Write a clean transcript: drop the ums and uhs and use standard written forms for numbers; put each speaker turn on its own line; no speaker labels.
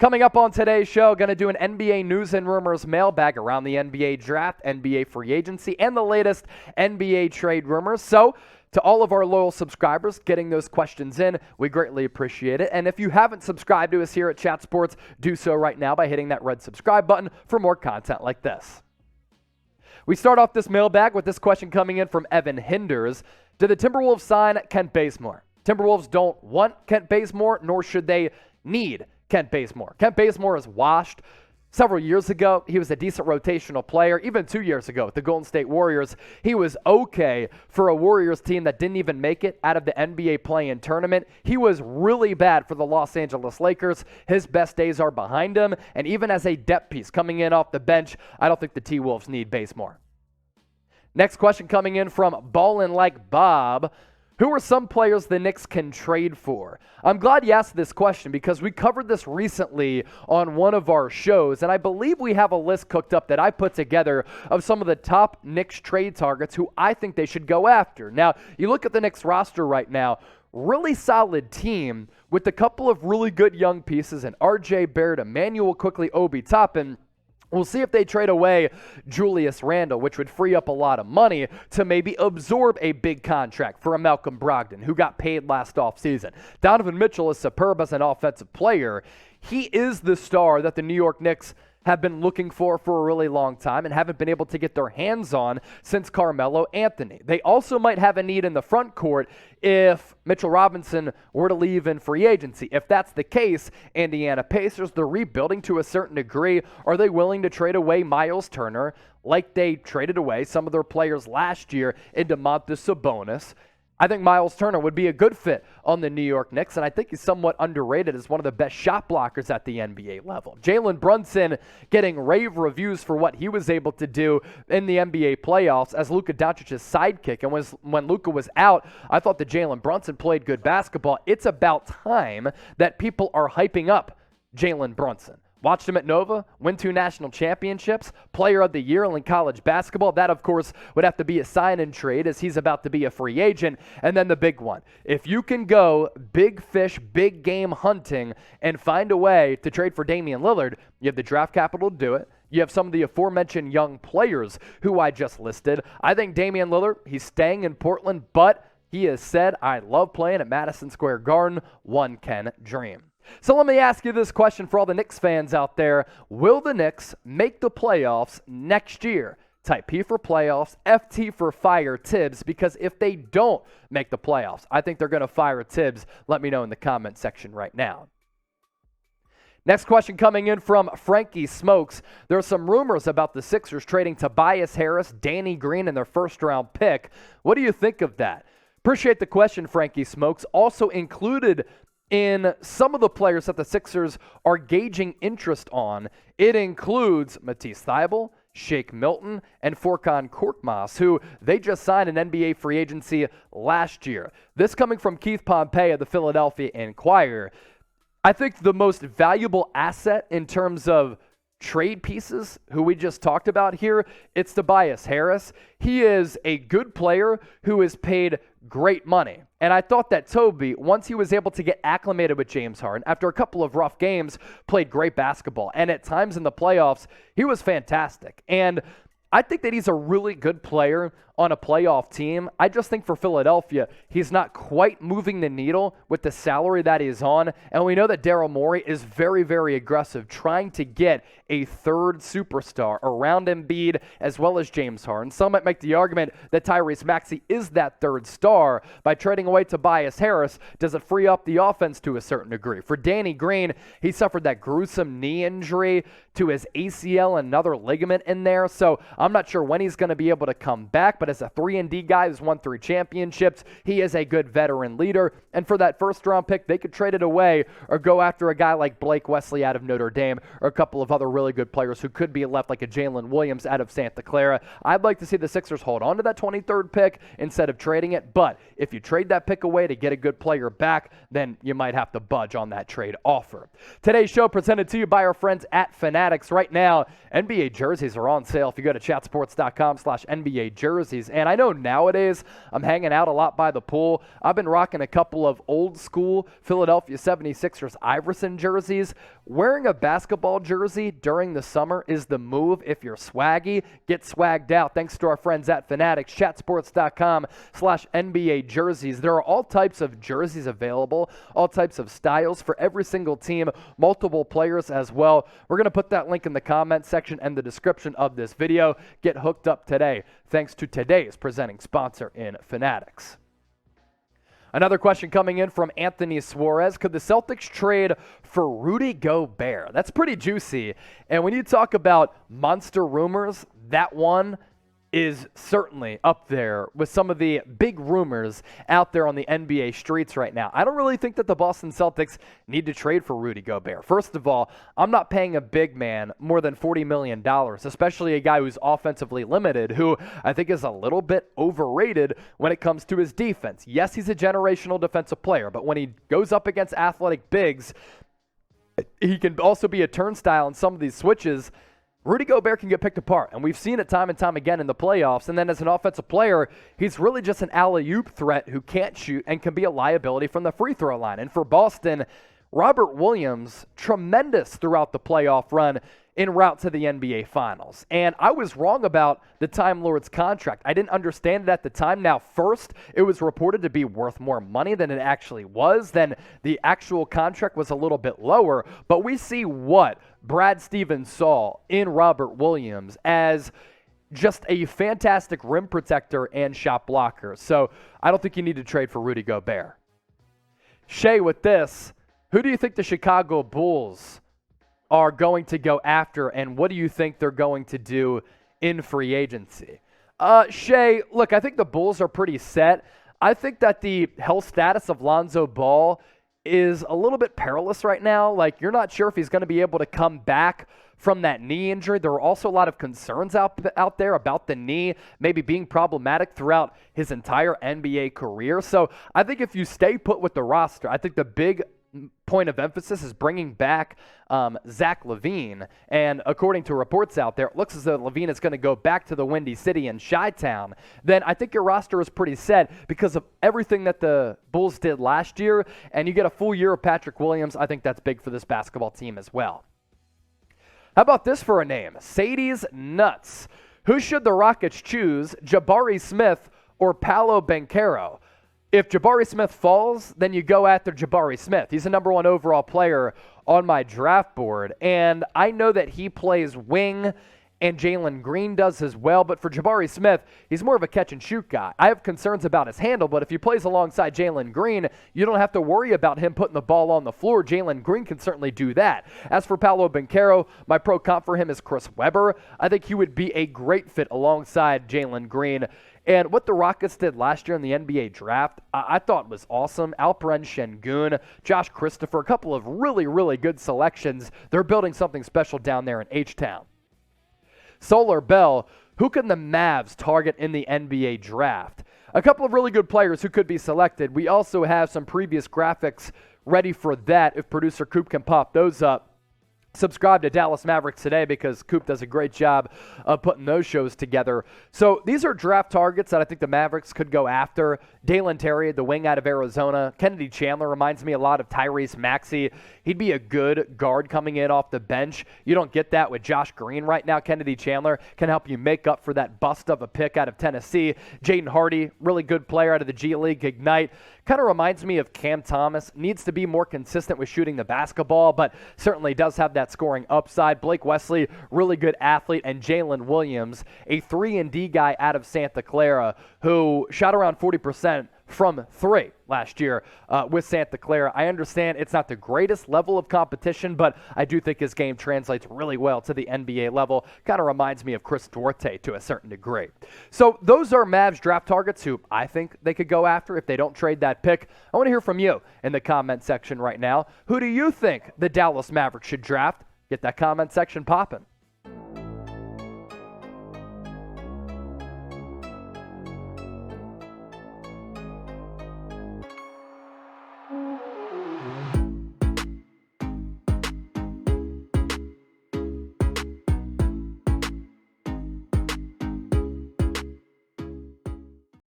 Coming up on today's show, going to do an NBA news and rumors mailbag around the NBA draft, NBA free agency, and the latest NBA trade rumors. So, to all of our loyal subscribers getting those questions in, we greatly appreciate it. And if you haven't subscribed to us here at Chat Sports, do so right now by hitting that red subscribe button for more content like this. We start off this mailbag with this question coming in from Evan Hinders. Did the Timberwolves sign Kent Bazemore? Timberwolves don't want Kent Bazemore, nor should they need Kent Bazemore. Kent Bazemore is washed. Several years ago, he was a decent rotational player. Even 2 years ago with the Golden State Warriors, he was okay for a Warriors team that didn't even make it out of the NBA play-in tournament. He was really bad for the Los Angeles Lakers. His best days are behind him. And even as a depth piece coming in off the bench, I don't think the T-Wolves need Bazemore. Next question coming in from Ballin' Like Bob. Who are some players the Knicks can trade for? I'm glad you asked this question because we covered this recently on one of our shows, and I believe we have a list cooked up that I put together of some of the top Knicks trade targets who I think they should go after. Now, you look at the Knicks roster right now, really solid team with a couple of really good young pieces in R.J. Barrett, Emmanuel Quickly, Obi Toppin. We'll see if they trade away Julius Randle, which would free up a lot of money to maybe absorb a big contract for a Malcolm Brogdon, who got paid last offseason. Donovan Mitchell is superb as an offensive player. He is the star that the New York Knicks have been looking for a really long time and haven't been able to get their hands on since Carmelo Anthony. They also might have a need in the front court if Mitchell Robinson were to leave in free agency. If that's the case, Indiana Pacers, they're rebuilding to a certain degree. Are they willing to trade away Miles Turner like they traded away some of their players last year in Domantas Sabonis? I think Miles Turner would be a good fit on the New York Knicks, and I think he's somewhat underrated as one of the best shot blockers at the NBA level. Jalen Brunson getting rave reviews for what he was able to do in the NBA playoffs as Luka Doncic's sidekick. And when Luka was out, I thought that Jalen Brunson played good basketball. It's about time that people are hyping up Jalen Brunson. Watched him at Nova, win 2 national championships, player of the year in college basketball. That, of course, would have to be a sign and trade as he's about to be a free agent. And then the big one. If you can go big fish, big game hunting and find a way to trade for Damian Lillard, you have the draft capital to do it. You have some of the aforementioned young players who I just listed. I think Damian Lillard, he's staying in Portland, but he has said, I love playing at Madison Square Garden. One can dream. So let me ask you this question for all the Knicks fans out there. Will the Knicks make the playoffs next year? Type P for playoffs, FT for fire Tibbs, because if they don't make the playoffs, I think they're going to fire Tibbs. Let me know in the comment section right now. Next question coming in from Frankie Smokes. There are some rumors about the Sixers trading Tobias Harris, Danny Green, and their first-round pick. What do you think of that? Appreciate the question, Frankie Smokes. Also included in some of the players that the Sixers are gauging interest on, it includes Matisse Thybulle, Shake Milton, and Furkan Korkmaz, who they just signed an NBA free agency last year. This coming from Keith Pompey of the Philadelphia Inquirer. I think the most valuable asset in terms of trade pieces, who we just talked about here, it's Tobias Harris. He is a good player who is paid great money. And I thought that Toby, once he was able to get acclimated with James Harden, after a couple of rough games, played great basketball. And at times in the playoffs, he was fantastic. And I think that he's a really good player on a playoff team. I just think for Philadelphia, he's not quite moving the needle with the salary that he's on. And we know that Daryl Morey is very, very aggressive, trying to get a third superstar around Embiid as well as James Harden. Some might make the argument that Tyrese Maxey is that third star. By trading away Tobias Harris, does it free up the offense to a certain degree? For Danny Green, he suffered that gruesome knee injury to his ACL and another ligament in there. So I'm not sure when he's going to be able to come back. But as a 3-and-D guy who's won 3 championships, he is a good veteran leader. And for that first-round pick, they could trade it away or go after a guy like Blake Wesley out of Notre Dame or a couple of other really good players who could be left, like a Jalen Williams out of Santa Clara. I'd like to see the Sixers hold on to that 23rd pick instead of trading it. But if you trade that pick away to get a good player back, then you might have to budge on that trade offer. Today's show presented to you by our friends at Fanatics. Right now, NBA jerseys are on sale. If you go to chatsports.com/NBA jerseys, jerseys. And I know nowadays I'm hanging out a lot by the pool. I've been rocking a couple of old school Philadelphia 76ers Iverson jerseys. Wearing a basketball jersey during the summer is the move if you're swaggy. Get swagged out thanks to our friends at Fanatics, chatsports.com/NBA jerseys. There are all types of jerseys available, all types of styles for every single team, multiple players as well. We're going to put that link in the comment section and the description of this video. Get hooked up today thanks to today's presenting sponsor in Fanatics. Another question coming in from Anthony Suarez. Could the Celtics trade for Rudy Gobert? That's pretty juicy. And when you talk about monster rumors, that one is certainly up there with some of the big rumors out there on the NBA streets right now. I don't really think that the Boston Celtics need to trade for Rudy Gobert. First of all, I'm not paying a big man more than $40 million, especially a guy who's offensively limited, who I think is a little bit overrated when it comes to his defense. Yes, he's a generational defensive player, but when he goes up against athletic bigs, he can also be a turnstile in some of these switches. Rudy Gobert can get picked apart, and we've seen it time and time again in the playoffs. And then as an offensive player, he's really just an alley-oop threat who can't shoot and can be a liability from the free throw line. And for Boston, Robert Williams, tremendous throughout the playoff run en route to the NBA Finals. And I was wrong about the Time Lord's contract. I didn't understand it at the time. Now, first, it was reported to be worth more money than it actually was. Then the actual contract was a little bit lower. But we see what Brad Stevens saw in Robert Williams as just a fantastic rim protector and shot blocker. So I don't think you need to trade for Rudy Gobert. Shay, with this, who do you think the Chicago Bulls are going to go after, and what do you think they're going to do in free agency? Shay, look, I think the Bulls are pretty set. I think that the health status of Lonzo Ball is a little bit perilous right now. Like, you're not sure if he's going to be able to come back from that knee injury. There are also a lot of concerns out there about the knee maybe being problematic throughout his entire NBA career. So I think if you stay put with the roster, I think the big point of emphasis is bringing back Zach LaVine. And according to reports out there, it looks as though LaVine is going to go back to the Windy City in Chi-Town. Then I think your roster is pretty set because of everything that the Bulls did last year. And you get a full year of Patrick Williams. I think that's big for this basketball team as well. How about this for a name? Sadie's Nuts. Who should the Rockets choose, Jabari Smith or Paolo Banchero? If Jabari Smith falls, then you go after Jabari Smith. He's the number one overall player on my draft board. And I know that he plays wing, and Jalen Green does as well. But for Jabari Smith, he's more of a catch-and-shoot guy. I have concerns about his handle, but if he plays alongside Jalen Green, you don't have to worry about him putting the ball on the floor. Jalen Green can certainly do that. As for Paolo Banchero, my pro comp for him is Chris Webber. I think he would be a great fit alongside Jalen Green. And what the Rockets did last year in the NBA draft, I thought was awesome. Alperen Şengün, Josh Christopher, a couple of really, really good selections. They're building something special down there in H-Town. Solar Bell, who can the Mavs target in the NBA draft? A couple of really good players who could be selected. We also have some previous graphics ready for that if producer Coop can pop those up. Subscribe to Dallas Mavericks today because Coop does a great job of putting those shows together. So these are draft targets that I think the Mavericks could go after. Dalen Terry, the wing out of Arizona. Kennedy Chandler reminds me a lot of Tyrese Maxey. He'd be a good guard coming in off the bench. You don't get that with Josh Green right now. Kennedy Chandler can help you make up for that bust of a pick out of Tennessee. Jaden Hardy, really good player out of the G League Ignite. Kind of reminds me of Cam Thomas. Needs to be more consistent with shooting the basketball, but certainly does have that scoring upside. Blake Wesley, really good athlete. And Jalen Williams, a 3-and-D guy out of Santa Clara who shot around 40% from three last year with Santa Clara. I understand it's not the greatest level of competition, but I do think his game translates really well to the NBA level. Kind of reminds me of Chris Duarte to a certain degree. So those are Mavs draft targets who I think they could go after if they don't trade that pick. I want to hear from you in the comment section right now. Who do you think the Dallas Mavericks should draft? Get that comment section popping.